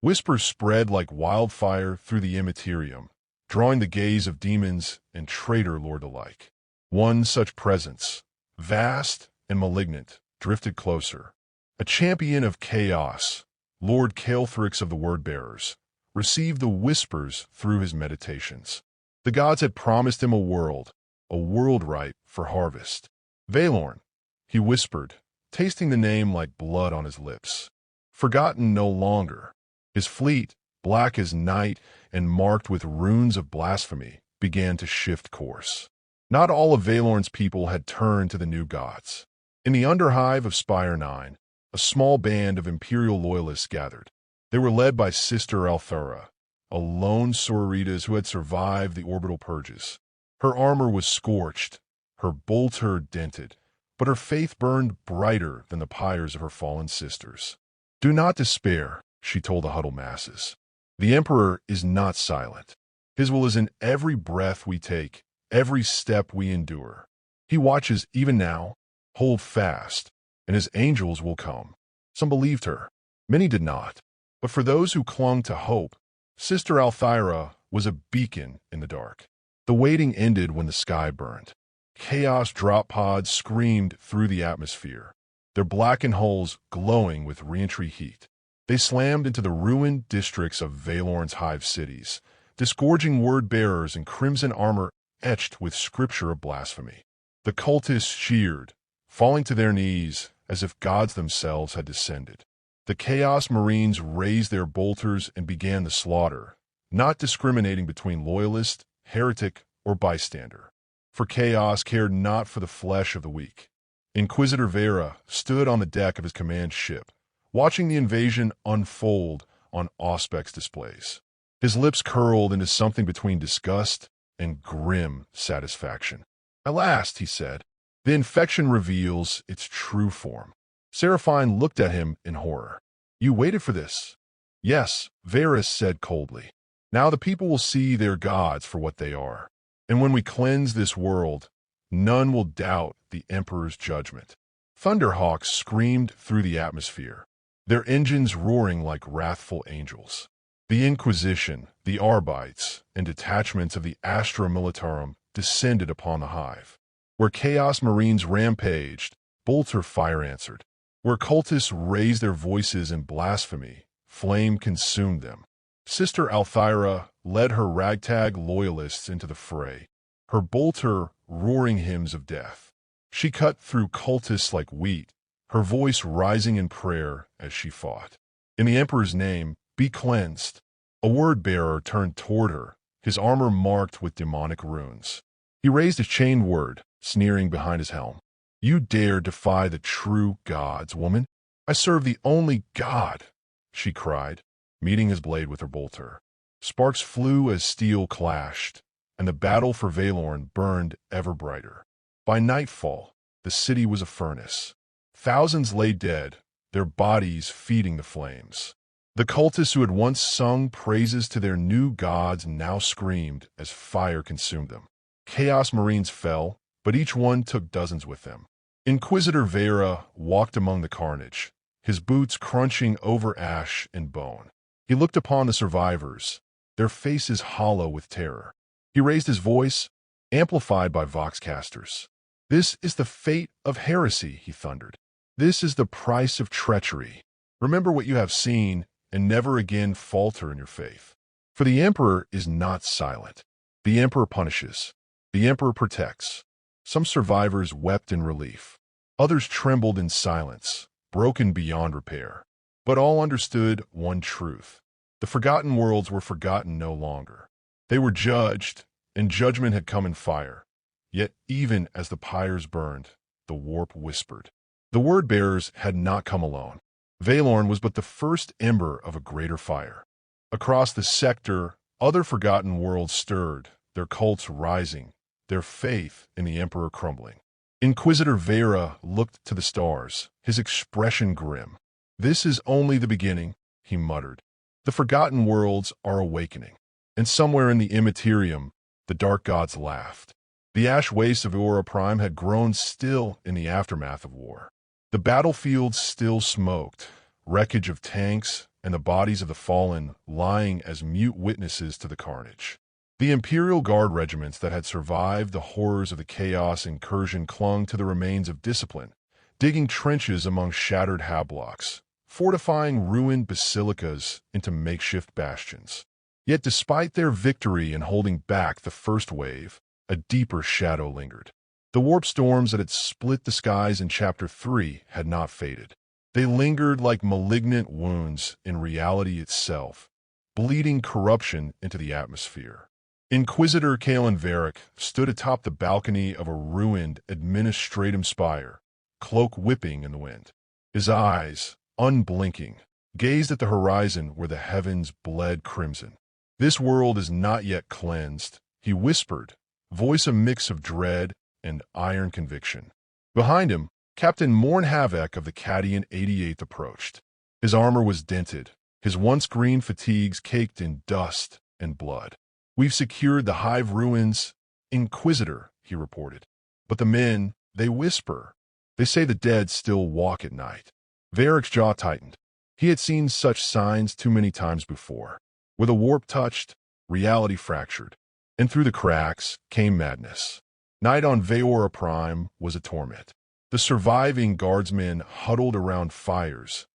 Whispers spread like wildfire through the Imperium, drawing the gaze of demons and traitor lord alike. One such presence, vast and malignant, drifted closer. A champion of chaos, Lord Caelthrix of the Word-Bearers, received the whispers through his meditations. The gods had promised him a world ripe for harvest. Valorn, he whispered, tasting the name like blood on his lips. Forgotten no longer. His fleet, black as night and marked with runes of blasphemy, began to shift course. Not all of Valorn's people had turned to the new gods. In the underhive of Spire 9, a small band of Imperial loyalists gathered. They were led by Sister Althara, a lone sororitas who had survived the orbital purges. Her armor was scorched, her bolter dented, but her faith burned brighter than the pyres of her fallen sisters. "Do not despair," she told the huddled masses. "The Emperor is not silent. His will is in every breath we take, every step we endure. He watches even now. Hold fast, and his angels will come." Some believed her. Many did not. But for those who clung to hope, Sister Althira was a beacon in the dark. The waiting ended when the sky burned. Chaos drop pods screamed through the atmosphere, their blackened hulls glowing with reentry heat. They slammed into the ruined districts of Valorn's hive cities, disgorging word-bearers in crimson armor etched with scripture of blasphemy. The cultists cheered, falling to their knees as if gods themselves had descended. The Chaos Marines raised their bolters and began the slaughter, not discriminating between loyalist, heretic, or bystander. For Chaos cared not for the flesh of the weak. Inquisitor Vera stood on the deck of his command ship, watching the invasion unfold on Auspex displays. His lips curled into something between disgust and grim satisfaction. "At last," he said, "the infection reveals its true form." Seraphine looked at him in horror. "You waited for this?" "Yes," Varys said coldly. "Now the people will see their gods for what they are. And when we cleanse this world, none will doubt the Emperor's judgment." Thunderhawks screamed through the atmosphere, their engines roaring like wrathful angels. The Inquisition, the Arbites, and detachments of the Astra Militarum descended upon the hive. Where Chaos Marines rampaged, bolter fire answered. Where cultists raised their voices in blasphemy, flame consumed them. Sister Althira led her ragtag loyalists into the fray, her bolter roaring hymns of death. She cut through cultists like wheat, her voice rising in prayer as she fought. "In the Emperor's name, be cleansed." A word-bearer turned toward her, his armor marked with demonic runes. He raised his chained word, sneering behind his helm. "You dare defy the true gods, woman? I serve the only God," she cried, meeting his blade with her bolter. Sparks flew as steel clashed, and the battle for Valorn burned ever brighter. By nightfall, the city was a furnace. Thousands lay dead, their bodies feeding the flames. The cultists who had once sung praises to their new gods now screamed as fire consumed them. Chaos Marines fell, but each one took dozens with them. Inquisitor Vera walked among the carnage, his boots crunching over ash and bone. He looked upon the survivors, their faces hollow with terror. He raised his voice, amplified by voxcasters. "This is the fate of heresy," he thundered. "This is the price of treachery. Remember what you have seen, and never again falter in your faith. For the Emperor is not silent. The Emperor punishes. The Emperor protects." Some survivors wept in relief. Others trembled in silence, broken beyond repair. But all understood one truth. The forgotten worlds were forgotten no longer. They were judged, and judgment had come in fire. Yet even as the pyres burned, the warp whispered. The word-bearers had not come alone. Valorn was but the first ember of a greater fire. Across the sector, other forgotten worlds stirred, their cults rising, their faith in the Emperor crumbling. Inquisitor Vera looked to the stars, his expression grim. "This is only the beginning," he muttered. "The forgotten worlds are awakening." And somewhere in the Imperium, the dark gods laughed. The ash wastes of Ora Prime had grown still in the aftermath of war. The battlefield still smoked, wreckage of tanks, and the bodies of the fallen lying as mute witnesses to the carnage. The Imperial Guard regiments that had survived the horrors of the Chaos incursion clung to the remains of discipline, digging trenches among shattered hablocks, fortifying ruined basilicas into makeshift bastions. Yet despite their victory in holding back the first wave, a deeper shadow lingered. The warp storms that had split the skies in Chapter 3 had not faded. They lingered like malignant wounds in reality itself, bleeding corruption into the atmosphere. Inquisitor Kalen Varric stood atop the balcony of a ruined administratum spire, cloak whipping in the wind. His eyes, unblinking, gazed at the horizon where the heavens bled crimson. "This world is not yet cleansed," he whispered, voice a mix of dread and iron conviction. Behind him, Captain Morn Havoc of the Cadian 88th approached. His armor was dented, his once green fatigues caked in dust and blood. "We've secured the hive ruins, Inquisitor," he reported. "But the men, they whisper. They say the dead still walk at night." Varric's jaw tightened. He had seen such signs too many times before. Where the warp touched, reality fractured, and through the cracks came madness. Night on Veora Prime was a torment. The surviving guardsmen huddled around fires,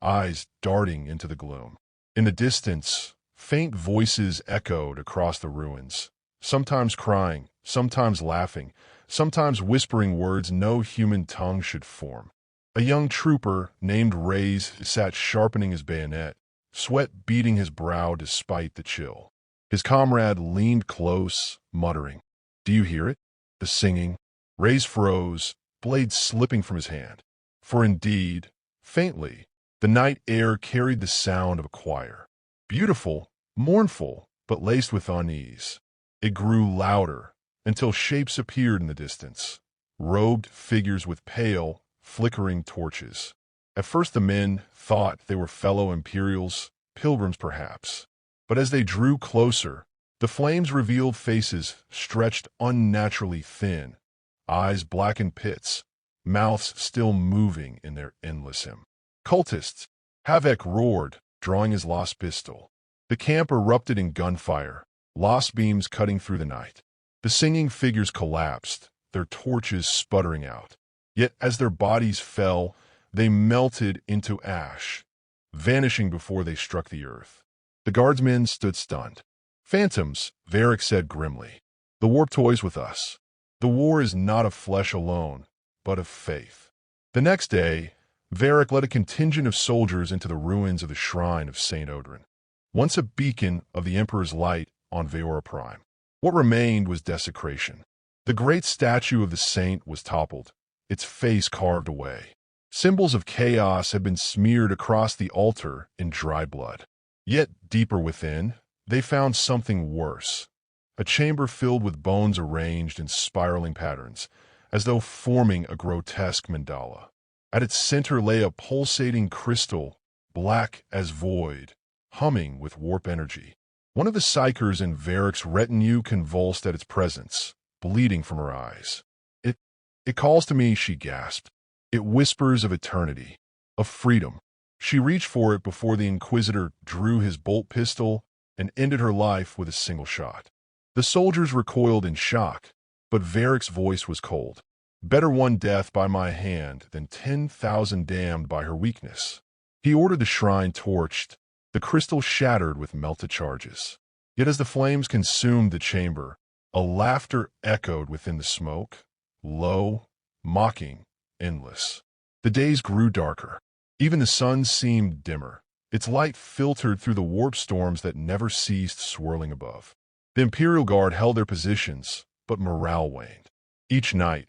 eyes darting into the gloom. In the distance, faint voices echoed across the ruins, sometimes crying, sometimes laughing, sometimes whispering words no human tongue should form. A young trooper named Reyes sat sharpening his bayonet, sweat beading his brow despite the chill. His comrade leaned close, muttering, "Do you hear it? The singing?" Reyes froze, blade slipping from his hand. For indeed, faintly, the night air carried the sound of a choir. Beautiful, mournful, but laced with unease. It grew louder, until shapes appeared in the distance, robed figures with pale, flickering torches. At first the men thought they were fellow Imperials, pilgrims perhaps. But as they drew closer, the flames revealed faces stretched unnaturally thin, eyes blackened pits, mouths still moving in their endless hymn. "Cultists!" Havoc roared, drawing his lost pistol. The camp erupted in gunfire, lost beams cutting through the night. The singing figures collapsed, their torches sputtering out. Yet as their bodies fell, they melted into ash, vanishing before they struck the earth. The guardsmen stood stunned. "Phantoms," Varric said grimly. "The warp toys with us. The war is not of flesh alone, but of faith." The next day, Varric led a contingent of soldiers into the ruins of the shrine of St. Odrin, once a beacon of the Emperor's light on Veora Prime. What remained was desecration. The great statue of the saint was toppled, its face carved away. Symbols of chaos had been smeared across the altar in dry blood. Yet deeper within, they found something worse. A chamber filled with bones arranged in spiraling patterns, as though forming a grotesque mandala. At its center lay a pulsating crystal, black as void, humming with warp energy. One of the psychers in Varric's retinue convulsed at its presence, bleeding from her eyes. It calls to me," she gasped. "It whispers of eternity, of freedom." She reached for it before the Inquisitor drew his bolt pistol and ended her life with a single shot. The soldiers recoiled in shock, but Varric's voice was cold. "Better one death by my hand than 10,000 damned by her weakness." He ordered the shrine torched, the crystal shattered with melted charges. Yet as the flames consumed the chamber, a laughter echoed within the smoke, low, mocking, endless. The days grew darker. Even the sun seemed dimmer. Its light filtered through the warp storms that never ceased swirling above. The Imperial Guard held their positions, but morale waned. Each night,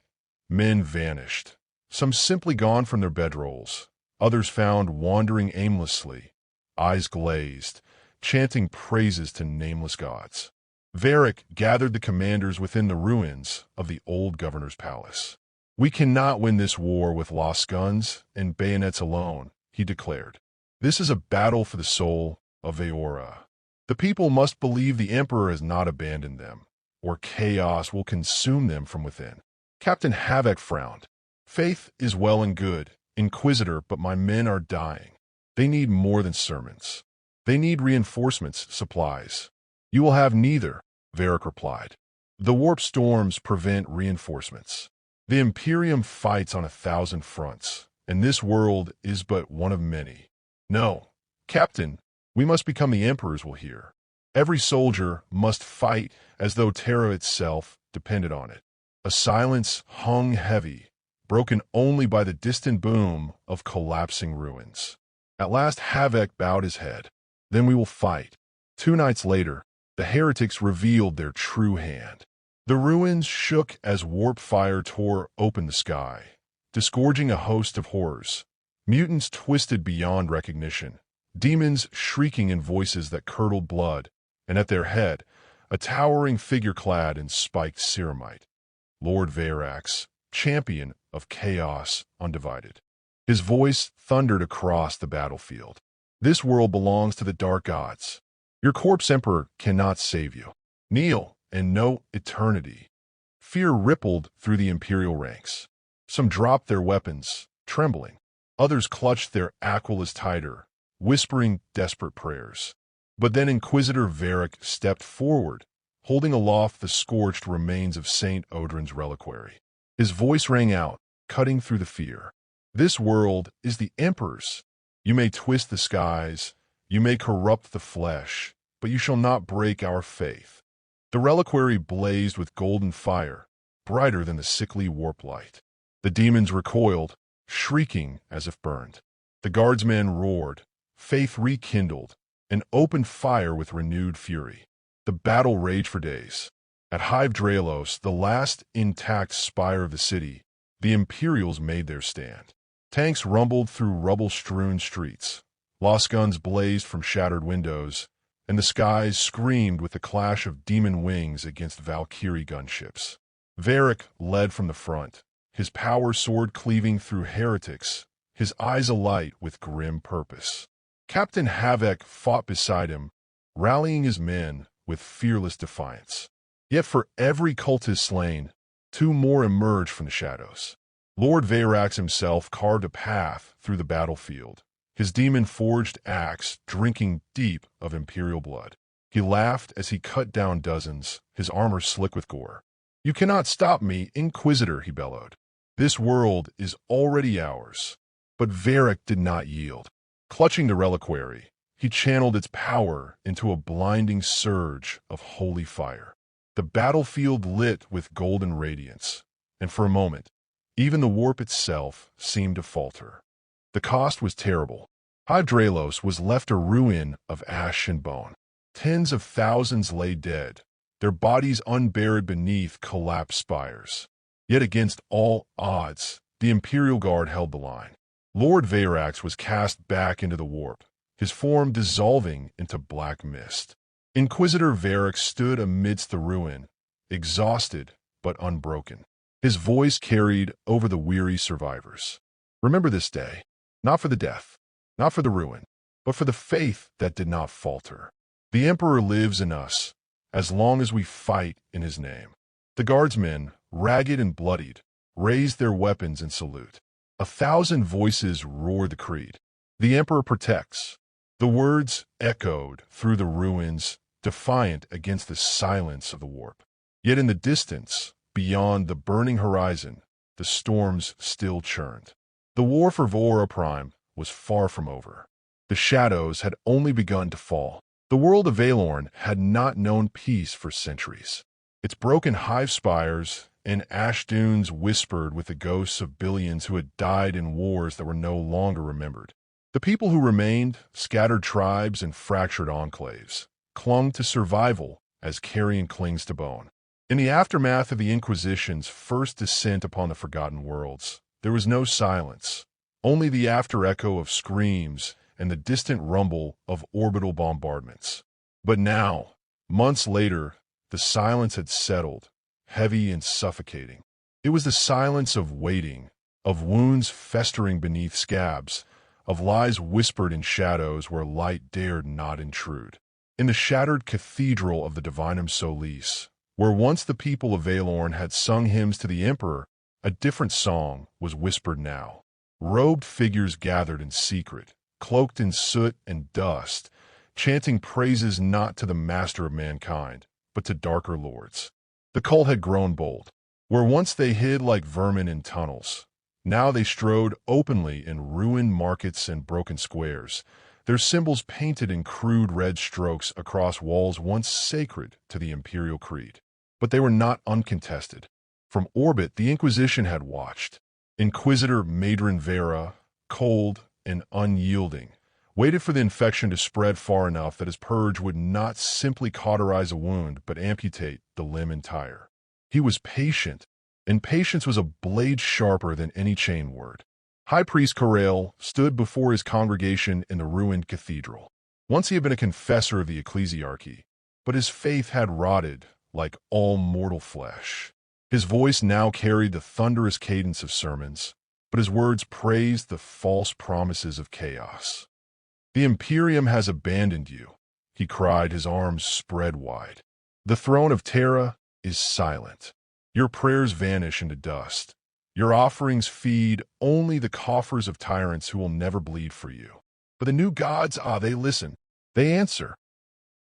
men vanished, some simply gone from their bedrolls, others found wandering aimlessly, eyes glazed, chanting praises to nameless gods. Varric gathered the commanders within the ruins of the old governor's palace. "We cannot win this war with lost guns and bayonets alone," he declared. "This is a battle for the soul of Veora. The people must believe the Emperor has not abandoned them, or chaos will consume them from within." Captain Havoc frowned. "Faith is well and good, Inquisitor, but my men are dying." They need more than sermons. They need reinforcements, supplies. You will have neither, Varric replied. The warp storms prevent reinforcements. The Imperium fights on 1,000 fronts, and this world is but one of many. No, Captain, we must become the Emperors will hear. Every soldier must fight as though Terra itself depended on it. A silence hung heavy, broken only by the distant boom of collapsing ruins. At last Havek bowed his head. Then we will fight. 2 nights later, the heretics revealed their true hand. The ruins shook as warp fire tore open the sky, disgorging a host of horrors. Mutants twisted beyond recognition, demons shrieking in voices that curdled blood, and at their head, a towering figure clad in spiked ceramite. Lord Varax, champion of chaos undivided. His voice thundered across the battlefield. This world belongs to the dark gods. Your corpse emperor cannot save you. Kneel and know eternity. Fear rippled through the imperial ranks. Some dropped their weapons, trembling. Others clutched their aquillas tighter, whispering desperate prayers. But then Inquisitor Varric stepped forward, holding aloft the scorched remains of Saint Odrin's reliquary. His voice rang out, cutting through the fear. This world is the Emperor's. You may twist the skies, you may corrupt the flesh, but you shall not break our faith. The reliquary blazed with golden fire, brighter than the sickly warp light. The demons recoiled, shrieking as if burned. The guardsmen roared, faith rekindled, and opened fire with renewed fury. The battle raged for days. At Hive, the last intact spire of the city, the Imperials made their stand. Tanks rumbled through rubble-strewn streets. Lost guns blazed from shattered windows, and the skies screamed with the clash of demon wings against Valkyrie gunships. Varric led from the front, his power sword cleaving through heretics, his eyes alight with grim purpose. Captain Havek fought beside him, rallying his men with fearless defiance. Yet for every cultist slain, 2 more emerged from the shadows. Lord Varax himself carved a path through the battlefield, his demon-forged axe drinking deep of imperial blood. He laughed as he cut down dozens, his armor slick with gore. "You cannot stop me, Inquisitor," he bellowed. "This world is already ours." But Varric did not yield. Clutching the reliquary, he channeled its power into a blinding surge of holy fire. The battlefield lit with golden radiance, and for a moment, even the warp itself seemed to falter. The cost was terrible. Hive was left a ruin of ash and bone. Tens of thousands lay dead, their bodies unburied beneath collapsed spires. Yet against all odds, the Imperial Guard held the line. Lord Varax was cast back into the warp, his form dissolving into black mist. Inquisitor Varric stood amidst the ruin, exhausted but unbroken. His voice carried over the weary survivors. "Remember this day, not for the death, not for the ruin, but for the faith that did not falter. The Emperor lives in us, as long as we fight in his name." The guardsmen, ragged and bloodied, raised their weapons in salute. 1,000 voices roared the creed. "The Emperor protects." The words echoed through the ruins, defiant against the silence of the warp. Yet in the distance, beyond the burning horizon, the storms still churned. The war for Vora Prime was far from over. The shadows had only begun to fall. The world of Valorn had not known peace for centuries. Its broken hive spires and ash dunes whispered with the ghosts of billions who had died in wars that were no longer remembered. The people who remained, scattered tribes and fractured enclaves, clung to survival as carrion clings to bone. In the aftermath of the Inquisition's first descent upon the Forgotten Worlds, there was no silence, only the after-echo of screams and the distant rumble of orbital bombardments. But now, months later, the silence had settled, heavy and suffocating. It was the silence of waiting, of wounds festering beneath scabs, of lies whispered in shadows where light dared not intrude. In the shattered cathedral of the Divinum Solis, where once the people of Valorn had sung hymns to the Emperor, a different song was whispered now. Robed figures gathered in secret, cloaked in soot and dust, chanting praises not to the master of mankind, but to darker lords. The cult had grown bold. Where once they hid like vermin in tunnels, now they strode openly in ruined markets and broken squares, their symbols painted in crude red strokes across walls once sacred to the imperial creed. But they were not uncontested. From orbit, the Inquisition had watched. Inquisitor Madrin Vera, cold and unyielding, waited for the infection to spread far enough that his purge would not simply cauterize a wound but amputate the limb entire. He was patient, and patience was a blade sharper than any chain word. High Priest Corrail stood before his congregation in the ruined cathedral. Once he had been a confessor of the ecclesiarchy, but his faith had rotted like all mortal flesh. His voice now carried the thunderous cadence of sermons, but his words praised the false promises of chaos. "The Imperium has abandoned you," he cried, his arms spread wide. "The throne of Terra is silent. Your prayers vanish into dust. Your offerings feed only the coffers of tyrants who will never bleed for you. But the new gods, they listen. They answer."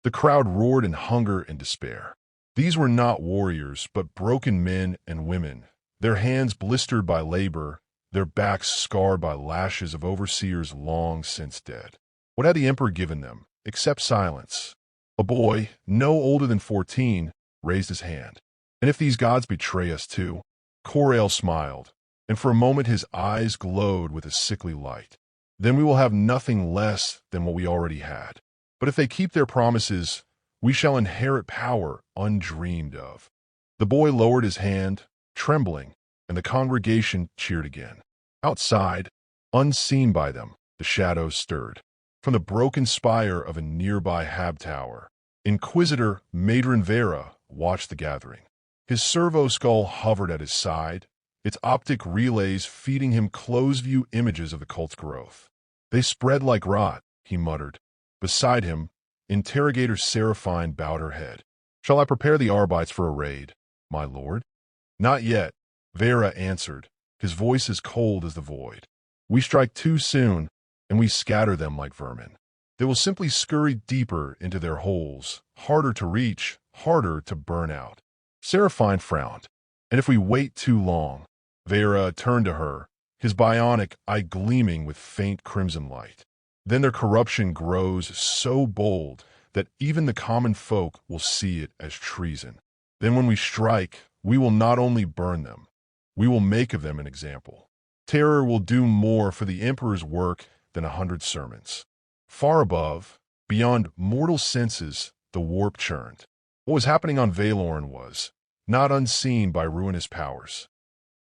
The crowd roared in hunger and despair. These were not warriors, but broken men and women, their hands blistered by labor, their backs scarred by lashes of overseers long since dead. What had the emperor given them, except silence? A boy, no older than 14, raised his hand. "And if these gods betray us too?" Corrail smiled, and for a moment his eyes glowed with a sickly light. "Then we will have nothing less than what we already had. But if they keep their promises, we shall inherit power undreamed of." The boy lowered his hand, trembling, and the congregation cheered again. Outside, unseen by them, the shadows stirred. From the broken spire of a nearby hab tower, Inquisitor Madrin Vera watched the gathering. His servo skull hovered at his side, its optic relays feeding him close-view images of the cult's growth. "They spread like rot," he muttered. Beside him, Interrogator Seraphine bowed her head. "Shall I prepare the Arbites for a raid, my lord?" "Not yet," Vera answered, his voice as cold as the void. "We strike too soon, and we scatter them like vermin. They will simply scurry deeper into their holes, harder to reach, harder to burn out." Seraphine frowned. "And if we wait too long?" Vera turned to her, his bionic eye gleaming with faint crimson light. "Then their corruption grows so bold that even the common folk will see it as treason. Then when we strike, we will not only burn them, we will make of them an example. Terror will do more for the Emperor's work than 100 sermons." Far above, beyond mortal senses, the warp churned. What was happening on Valorn was, not unseen by ruinous powers,